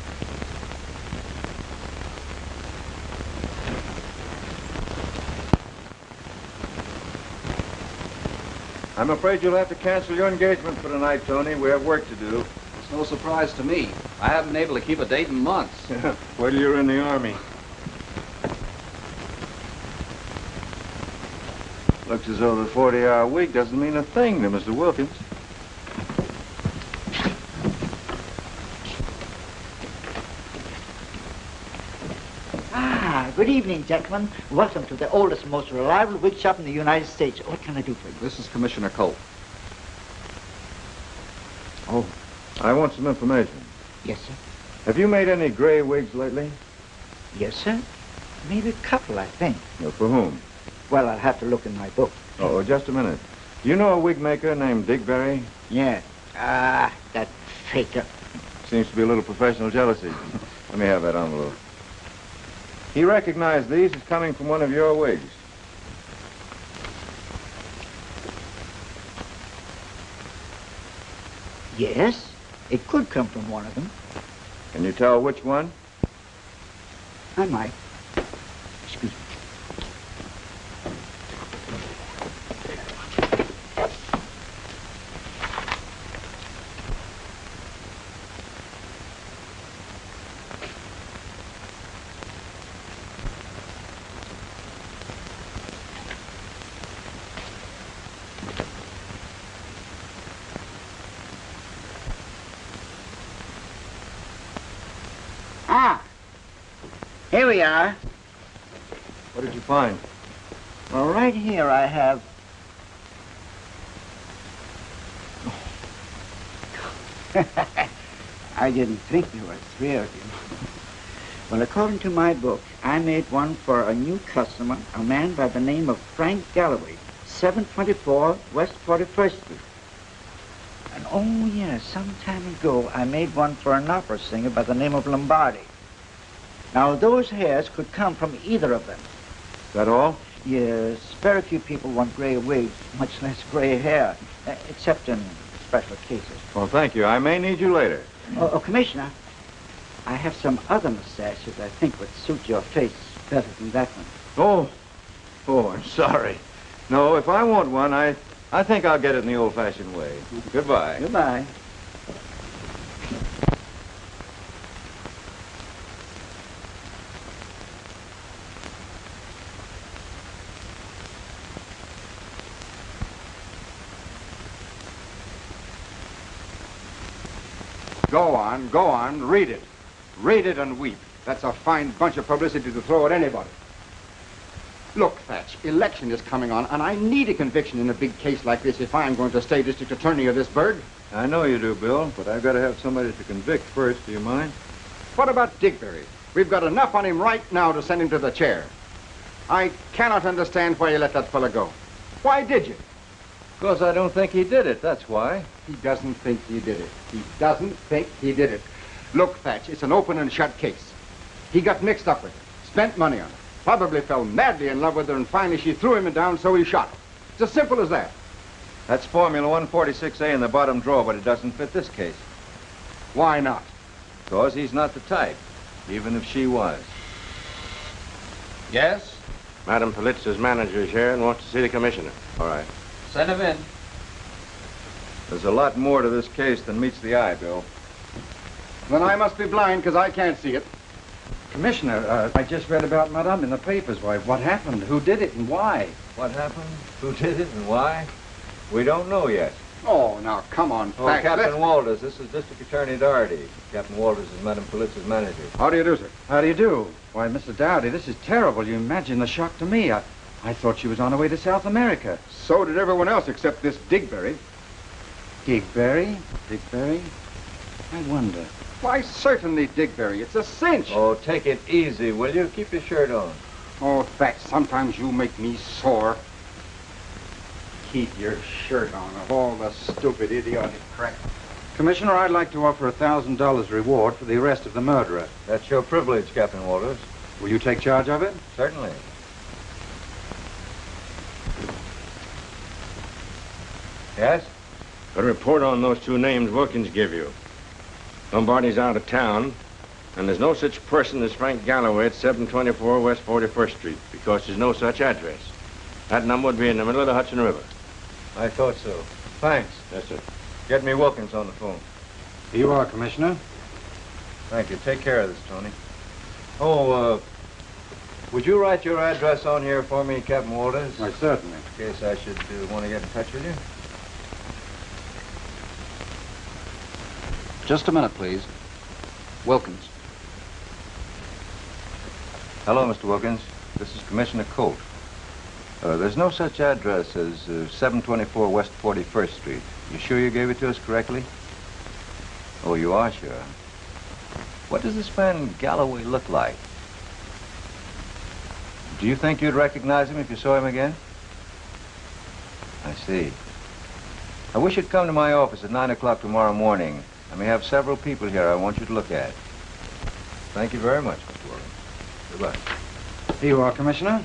I'm afraid you'll have to cancel your engagement for tonight, Tony. We have work to do. It's no surprise to me. I haven't been able to keep a date in months. Wait till you're in the Army. Looks as though the 40-hour week doesn't mean a thing to Mr. Wilkins. Good evening, gentlemen. Welcome to the oldest, most reliable wig shop in the United States. What can I do for you? This is Commissioner Colt. Oh, I want some information. Yes, sir. Have you made any gray wigs lately? Yes, sir. Maybe a couple, I think. No, for whom? Well, I'll have to look in my book. Oh, just a minute. Do you know a wig maker named Digberry? Yeah. That faker. Seems to be a little professional jealousy. Let me have that envelope. He recognized these as coming from one of your wigs. Yes, it could come from one of them. Can you tell which one? I might. Excuse me. Ah, here we are. What did you find? Well, right here I have... I didn't think there were three of you. Well, according to my book, I made one for a new customer, a man by the name of Frank Galloway, 724 West 41st Street. And oh, yes, some time ago, I made one for an opera singer by the name of Lombardi. Now, those hairs could come from either of them. Is that all? Yes, very few people want gray wigs, much less gray hair, except in special cases. Well, thank you. I may need you later. Oh, Commissioner, I have some other mustaches I think would suit your face better than that one. Oh, I'm sorry. No, if I want one, I think I'll get it in the old-fashioned way. Goodbye. Goodbye. Go on, read it. Read it and weep. That's a fine bunch of publicity to throw at anybody. Look, Thatch, election is coming on, and I need a conviction in a big case like this if I'm going to stay district attorney of this burg. I know you do, Bill, but I've got to have somebody to convict first. Do you mind? What about Digberry? We've got enough on him right now to send him to the chair. I cannot understand why you let that fella go. Why did you? Because I don't think he did it, that's why. He doesn't think he did it. He doesn't think he did it. Look, Thatch, it's an open and shut case. He got mixed up with her, spent money on her, probably fell madly in love with her, and finally she threw him down, so he shot her. It's as simple as that. That's Formula 146A in the bottom drawer, but it doesn't fit this case. Why not? Because he's not the type, even if she was. Yes? Madam Politzer's manager is here and wants to see the commissioner. All right. Send him in. There's a lot more to this case than meets the eye, Bill. Then I must be blind, because I can't see it. Commissioner, I just read about Madame in the papers. Why, what happened? Who did it and why? What happened? Who did it and why? We don't know yet. Oh, now, come on, Oh, Thatch. Captain Walters, this is District Attorney Doherty. Captain Walters is Madam Politzer's manager. How do you do, sir? How do you do? Why, Mr. Dowdy, this is terrible. You imagine the shock to me. I thought she was on her way to South America. So did everyone else except this Digberry. Digberry? Digberry? I wonder. Why, certainly Digberry. It's a cinch. Oh, take it easy, will you? Keep your shirt on. Oh, Thatch, sometimes you make me sore. Keep your shirt on of all the stupid, idiotic crap. Commissioner, I'd like to offer $1,000 reward for the arrest of the murderer. That's your privilege, Captain Walters. Will you take charge of it? Certainly. Yes? A report on those two names Wilkins gave you. Lombardi's out of town, and there's no such person as Frank Galloway at 724 West 41st Street, because there's no such address. That number would be in the middle of the Hudson River. I thought so. Thanks. Yes, sir. Get me Wilkins on the phone. Here you are, Commissioner. Thank you. Take care of this, Tony. Oh, would you write your address on here for me, Captain Walters? Why, certainly. In case I should want to get in touch with you. Just a minute, please. Wilkins. Hello, Mr. Wilkins. This is Commissioner Colt. There's no such address as 724 West 41st Street. You sure you gave it to us correctly? Oh, you are sure? What does this man Galloway look like? Do you think you'd recognize him if you saw him again? I see. I wish you'd come to my office at 9 o'clock tomorrow morning. I may have several people here I want you to look at. Thank you very much, Mr. Wilkins. Goodbye. Here you are, Commissioner.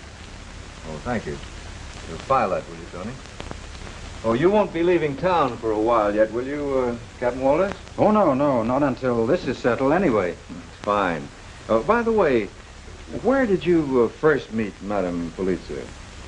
Oh, thank you. You'll file that, will you, Tony? Oh, you won't be leaving town for a while yet, will you, Captain Walters? Oh, no, not until this is settled anyway. Fine. By the way, where did you first meet Madame Polizia?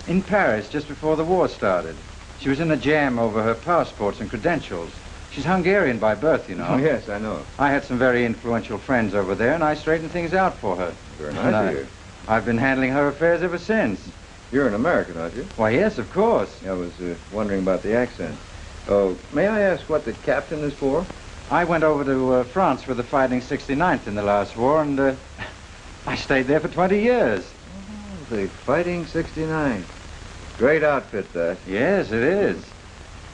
In Paris, just before the war started. She was in a jam over her passports and credentials. She's Hungarian by birth, you know. Oh, yes, I know. I had some very influential friends over there, and I straightened things out for her. Very nice of you. I've been handling her affairs ever since. You're an American, aren't you? Why, yes, of course. I was wondering about the accent. Oh, may I ask what the captain is for? I went over to France for the Fighting 69th in the last war, and I stayed there for 20 years. Oh, the Fighting 69th. Great outfit, that. Yes, it is.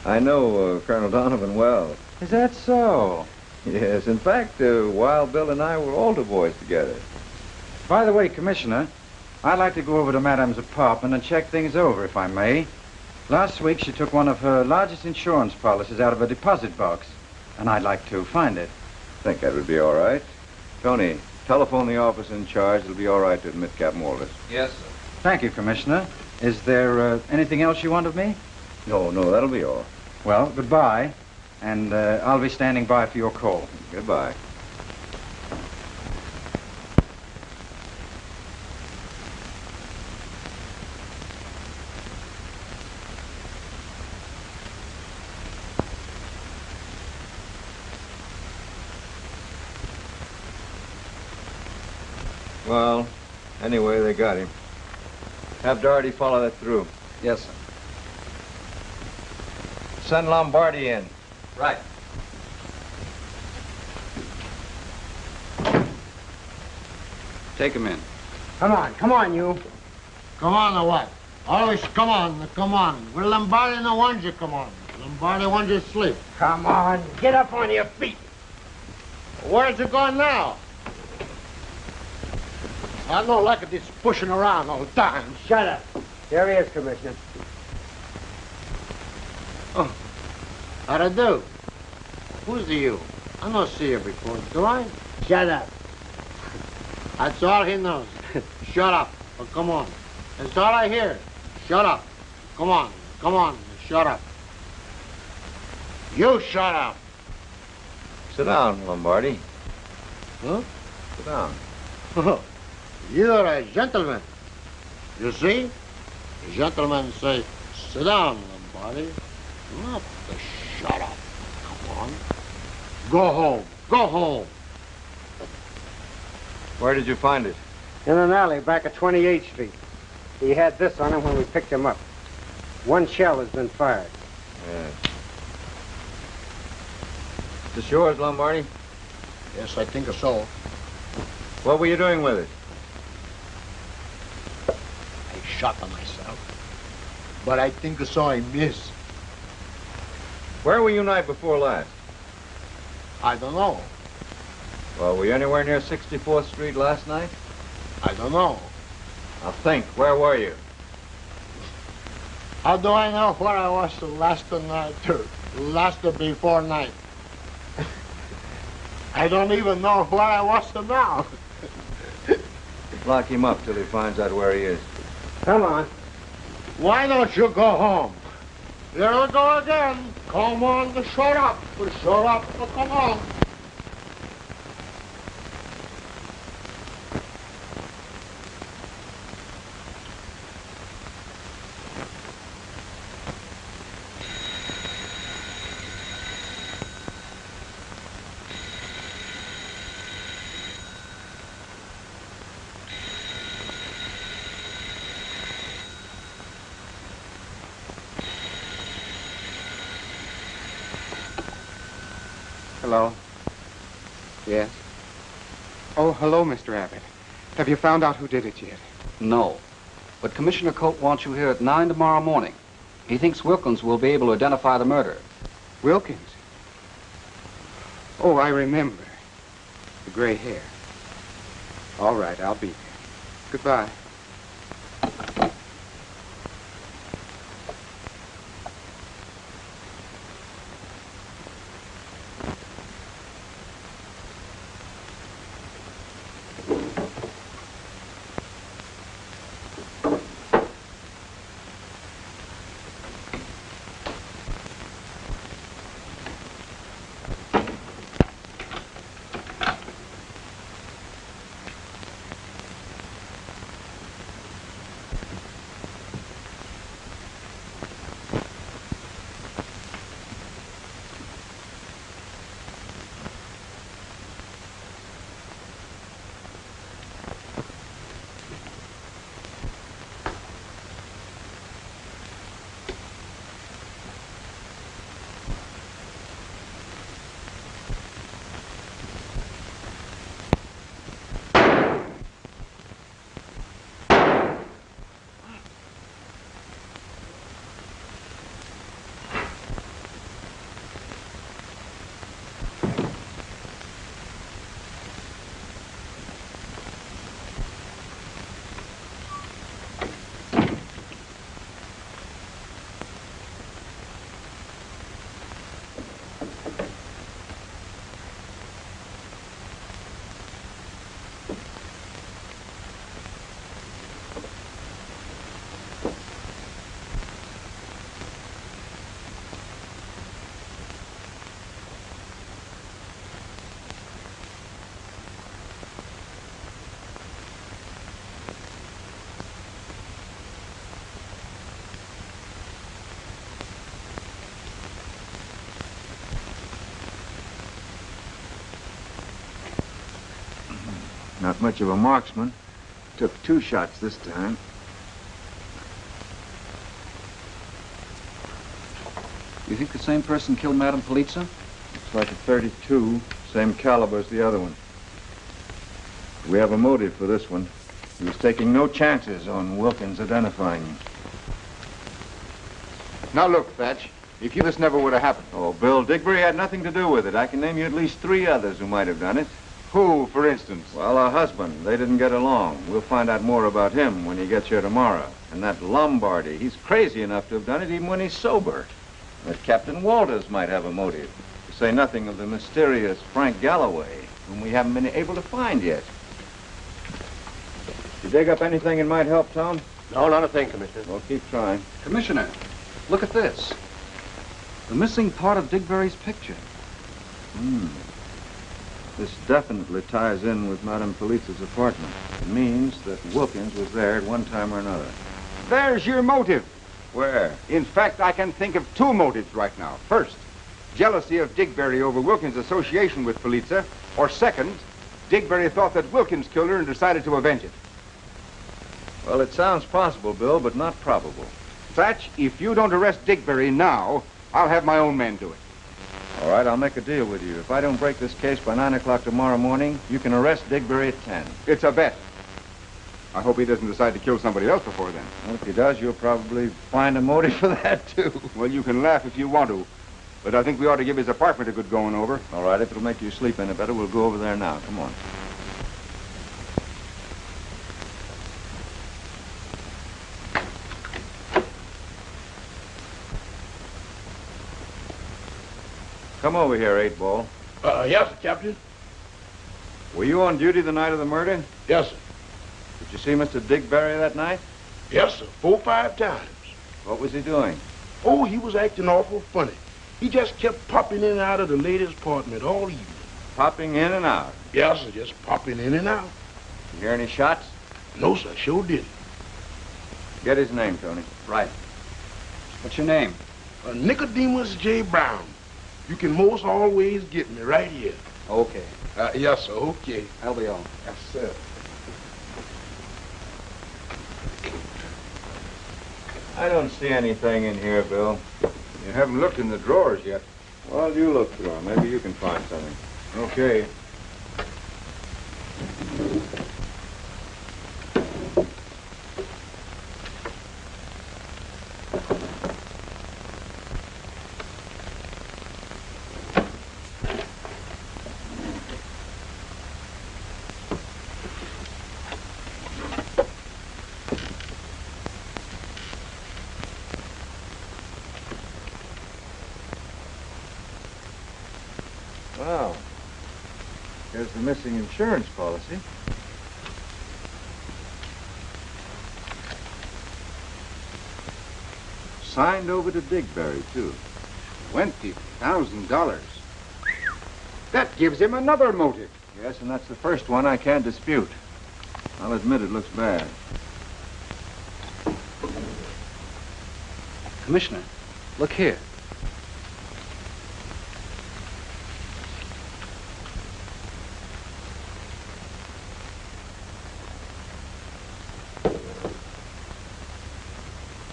I know Colonel Donovan well. Is that so? Yes. In fact, Wild Bill and I were altar boys together. By the way, Commissioner, I'd like to go over to Madame's apartment and check things over, if I may. Last week, she took one of her largest insurance policies out of a deposit box, and I'd like to find it. I think that would be all right. Tony, telephone the officer in charge. It'll be all right to admit Captain Walters. Yes, sir. Thank you, Commissioner. Is there anything else you want of me? No, that'll be all. Well, goodbye, and I'll be standing by for your call. Goodbye. Well, anyway, they got him. Have Doherty follow that through. Yes, sir. Send Lombardi in. Right. Take him in. Come on, you. Come on, or what? Always come on. We're Lombardi no wants you, come on. Lombardi wants you to sleep. Come on, get up on your feet. Where's you going now? I don't like this pushing around all the time. Shut up. There he is, Commissioner. Oh, how to do? Who's you? I don't see you before, do I? Shut up. That's all he knows. Shut up. Oh, come on. That's all I hear. Shut up. Come on. Shut up. You shut up. Sit down, Lombardi. Huh? Sit down. You're a gentleman. You see? The gentlemen say, sit down, Lombardi. Not to shut up. Come on. Go home. Where did you find it? In an alley back at 28th Street. He had this on him when we picked him up. One shell has been fired. Yeah. Is this yours, Lombardi? Yes, I think so. What were you doing with it? I shot myself. But I think so I missed. Where were you night before last? I don't know. Well, were you anywhere near 64th Street last night? I don't know. Now think, where were you? How do I know where I was last night, last before night? I don't even know where I was now. Lock him up till he finds out where he is. Come on. Why don't you go home? Here we go again. Come on, shut up. Come on. Hello? Yes? Oh, hello, Mr. Abbott. Have you found out who did it yet? No. But Commissioner Colt wants you here at 9 tomorrow morning. He thinks Wilkins will be able to identify the murderer. Wilkins? Oh, I remember. The gray hair. All right, I'll be there. Goodbye. Not much of a marksman. Took 2 shots this time. You think the same person killed Madame Polizza? Looks like a 32, same caliber as the other one. We have a motive for this one. He was taking no chances on Wilkins identifying him. Now look, Thatch, if this never would have happened. Oh, Bill, Digberry had nothing to do with it. I can name you at least 3 others who might have done it. Who, for instance? Well, her husband. They didn't get along. We'll find out more about him when he gets here tomorrow. And that Lombardi, he's crazy enough to have done it even when he's sober. That Captain Walters might have a motive. To say nothing of the mysterious Frank Galloway, whom we haven't been able to find yet. You dig up anything that might help, Tom? No, not a thing, Commissioner. Well, keep trying. Commissioner, look at this. The missing part of Digberry's picture. This definitely ties in with Madame Polizza's apartment. It means that Wilkins was there at one time or another. There's your motive. Where? In fact, I can think of 2 motives right now. First, jealousy of Digberry over Wilkins' association with Polizza. Or second, Digberry thought that Wilkins killed her and decided to avenge it. Well, it sounds possible, Bill, but not probable. Thatch, if you don't arrest Digberry now, I'll have my own men do it. All right, I'll make a deal with you. If I don't break this case by 9 o'clock tomorrow morning, you can arrest Digberry at 10. It's a bet. I hope he doesn't decide to kill somebody else before then. Well, if he does, you'll probably find a motive for that, too. Well, you can laugh if you want to, but I think we ought to give his apartment a good going over. All right, if it'll make you sleep any better, we'll go over there now. Come on. Come over here, 8-Ball. Yes, sir, Captain. Were you on duty the night of the murder? Yes, sir. Did you see Mr. Digberry that night? Yes, sir. 4 or 5 times. What was he doing? Oh, he was acting awful funny. He just kept popping in and out of the lady's apartment all evening. Popping in and out? Yes, sir, just popping in and out. You hear any shots? No, sir, sure didn't. Get his name, Tony. Right. What's your name? Nicodemus J. Brown. You can most always get me right here. Okay. Yes, sir, okay. That'll be all. Yes, sir. I don't see anything in here, Bill. You haven't looked in the drawers yet. Well, you look through them. Maybe you can find something. Okay. Wow. Here's the missing insurance policy. Signed over to Digberry, too. $20,000. That gives him another motive. Yes, and that's the first one I can't dispute. I'll admit it looks bad. Commissioner, look here.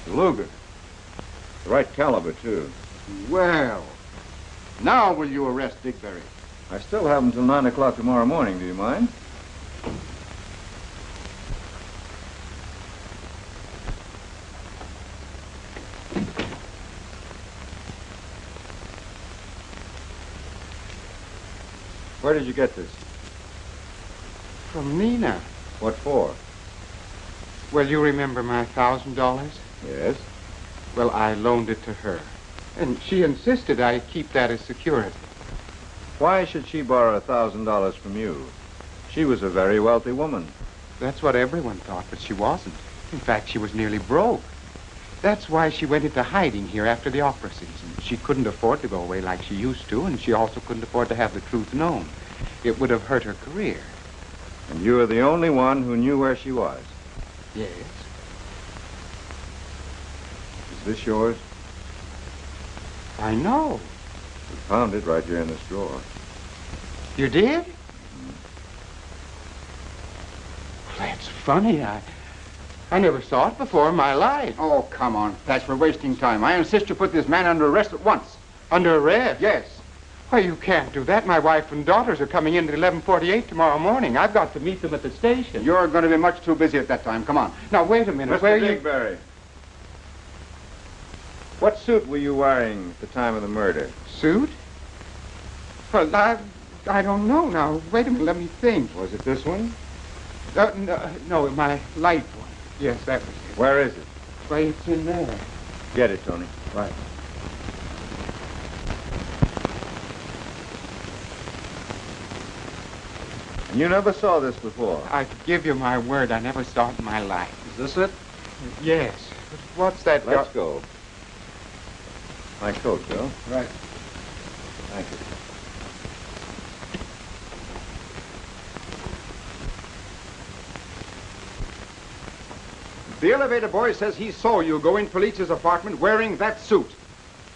Luger. The right caliber, too. Well, now will you arrest Digberry? I still have until 9 o'clock tomorrow morning. Do you mind? Where did you get this? From Nina. What for? Well, you remember my $1,000? Yes. Well, I loaned it to her. And she insisted I keep that as security. Why should she borrow $1,000 from you? She was a very wealthy woman. That's what everyone thought, but she wasn't. In fact, she was nearly broke. That's why she went into hiding here after the opera season. She couldn't afford to go away like she used to, and she also couldn't afford to have the truth known. It would have hurt her career. And you were the only one who knew where she was? Yes. Is this yours? I know. We found it right here in this drawer. You did? that's funny. I never saw it before in my life. Oh, come on, Thatcher, we're wasting time. I insist you put this man under arrest at once. Under arrest? Yes. Why, you can't do that. My wife and daughters are coming in at 11:48 tomorrow morning. I've got to meet them at the station. You're going to be much too busy at that time. Come on. Now, wait a minute. Mr. Digberry, what suit were you wearing at the time of the murder? Suit? Well, I don't know now. Wait a minute, let me think. Was it this one? No, my light one. Yes, that was it. Where is it? Why, it's in there. Get it, Tony. Right. And you never saw this before? I give you my word, I never saw it in my life. Is this it? Yes. What's that? Let's go. My coat, Bill. Right. Thank you. The elevator boy says he saw you go in Police's apartment wearing that suit.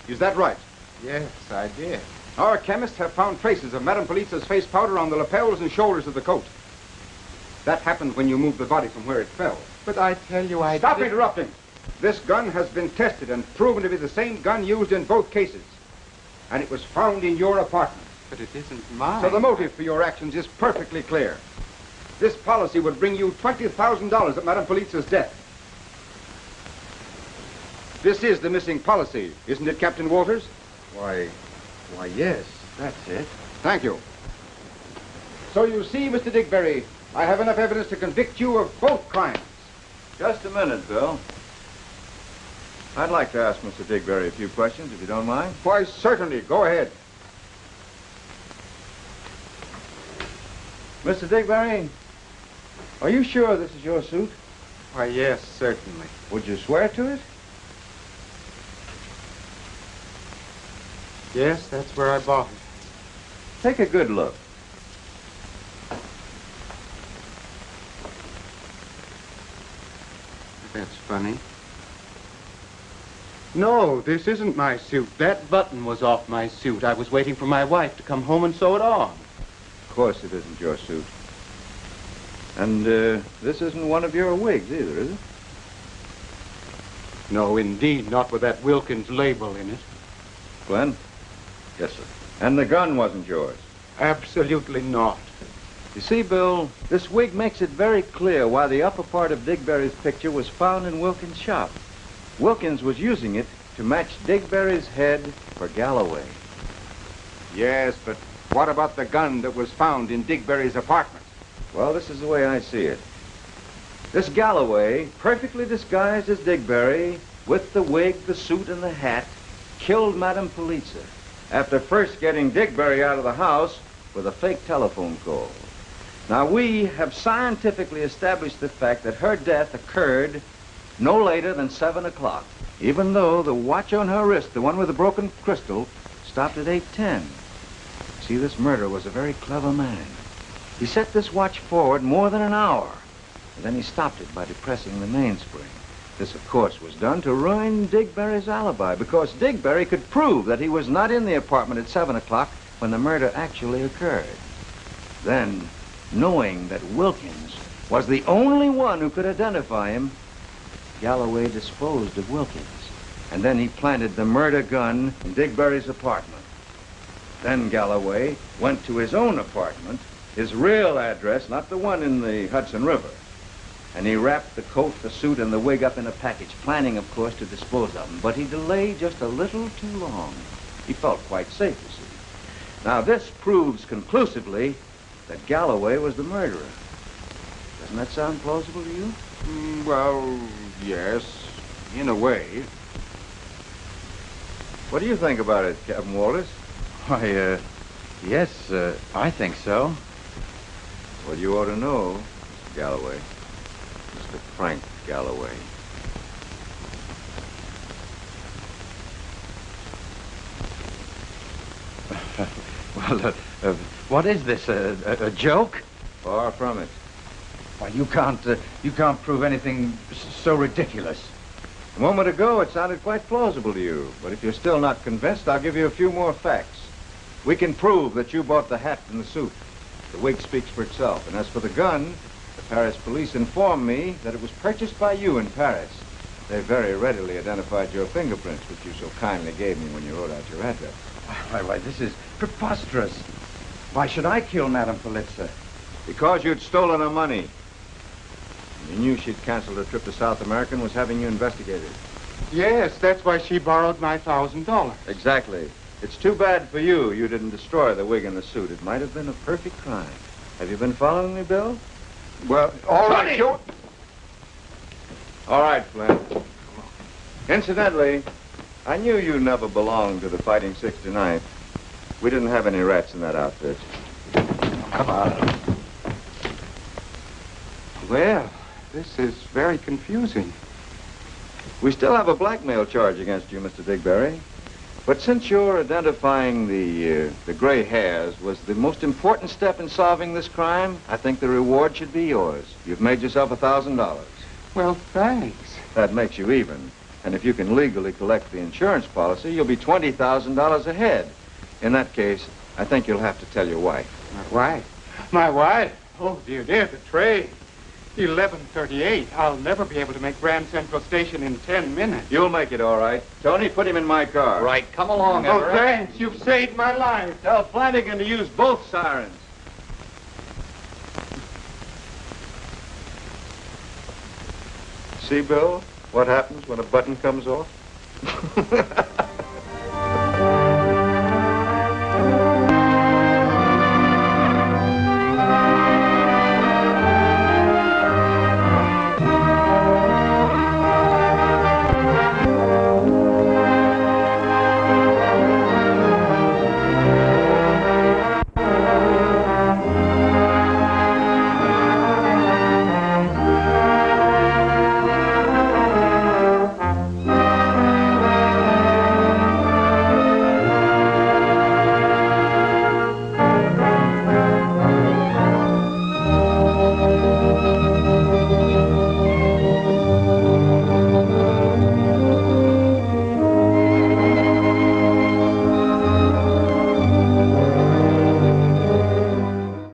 Is that right? Yes, I did. Our chemists have found traces of Madame Police's face powder on the lapels and shoulders of the coat. That happened when you moved the body from where it fell. But I tell you, Stop interrupting! This gun has been tested and proven to be the same gun used in both cases. And it was found in your apartment. But it isn't mine. So the motive for your actions is perfectly clear. This policy would bring you $20,000 at Madame Police's death. This is the missing policy, isn't it, Captain Walters? Why, yes, that's it. Thank you. So you see, Mr. Digberry, I have enough evidence to convict you of both crimes. Just a minute, Bill. I'd like to ask Mr. Digberry a few questions, if you don't mind. Why, certainly. Go ahead. Mr. Digberry, are you sure this is your suit? Why, yes, certainly. Would you swear to it? Yes, that's where I bought it. Take a good look. That's funny. No, this isn't my suit. That button was off my suit. I was waiting for my wife to come home and sew it on. Of course it isn't your suit. And this isn't one of your wigs either, is it? No, indeed, not with that Wilkins label in it. Glenn? Yes, sir. And the gun wasn't yours? Absolutely not. You see, Bill, this wig makes it very clear why the upper part of Digberry's picture was found in Wilkins' shop. Wilkins was using it to match Digberry's head for Galloway. Yes, but what about the gun that was found in Digberry's apartment? Well, this is the way I see it. This Galloway, perfectly disguised as Digberry, with the wig, the suit, and the hat, killed Madame Police after first getting Digberry out of the house with a fake telephone call. Now, we have scientifically established the fact that her death occurred no later than 7 o'clock, even though the watch on her wrist, the one with the broken crystal, stopped at 8:10. See, this murderer was a very clever man. He set this watch forward more than an hour, and then he stopped it by depressing the mainspring. This, of course, was done to ruin Digberry's alibi, because Digberry could prove that he was not in the apartment at 7 o'clock when the murder actually occurred. Then, knowing that Wilkins was the only one who could identify him, Galloway disposed of Wilkins, and then he planted the murder gun in Digberry's apartment. Then Galloway went to his own apartment, his real address, not the one in the Hudson River, and he wrapped the coat, the suit, and the wig up in a package, planning, of course, to dispose of them. But he delayed just a little too long. He felt quite safe, you see. Now, this proves conclusively that Galloway was the murderer. Doesn't that sound plausible to you? Well, yes, in a way. What do you think about it, Captain Walters? Why, yes, I think so. Well, you ought to know, Mr. Galloway. Mr. Frank Galloway. Well, what is this, a joke? Far from it. Why, you can't prove anything so ridiculous. A moment ago, it sounded quite plausible to you. But if you're still not convinced, I'll give you a few more facts. We can prove that you bought the hat and the suit. The wig speaks for itself. And as for the gun, the Paris police informed me that it was purchased by you in Paris. They very readily identified your fingerprints, which you so kindly gave me when you wrote out your address. Why, this is preposterous. Why should I kill Madame Polizza? Because you'd stolen her money. You knew she'd canceled her trip to South America and was having you investigated. Yes, that's why she borrowed my $1,000. Exactly. It's too bad for you didn't destroy the wig and the suit. It might have been a perfect crime. Have you been following me, Bill? Well, all right, Joe. All right, Flynn. Incidentally, I knew you never belonged to the Fighting 69th. We didn't have any rats in that outfit. Come on. Well, this is very confusing. We still have a blackmail charge against you, Mr. Digberry. But since you're identifying the gray hairs was the most important step in solving this crime, I think the reward should be yours. You've made yourself $1,000. Well, thanks. That makes you even. And if you can legally collect the insurance policy, you'll be $20,000 ahead. In that case, I think you'll have to tell your wife. My wife? My wife? Oh, dear, the train. 11:38. I'll never be able to make Grand Central Station in 10 minutes. You'll make it all right. Tony, put him in my car. Right. Come along, Oh, Everett. thanks. You've saved my life. Tell Flanagan to use both sirens. See, Bill, what happens when a button comes off?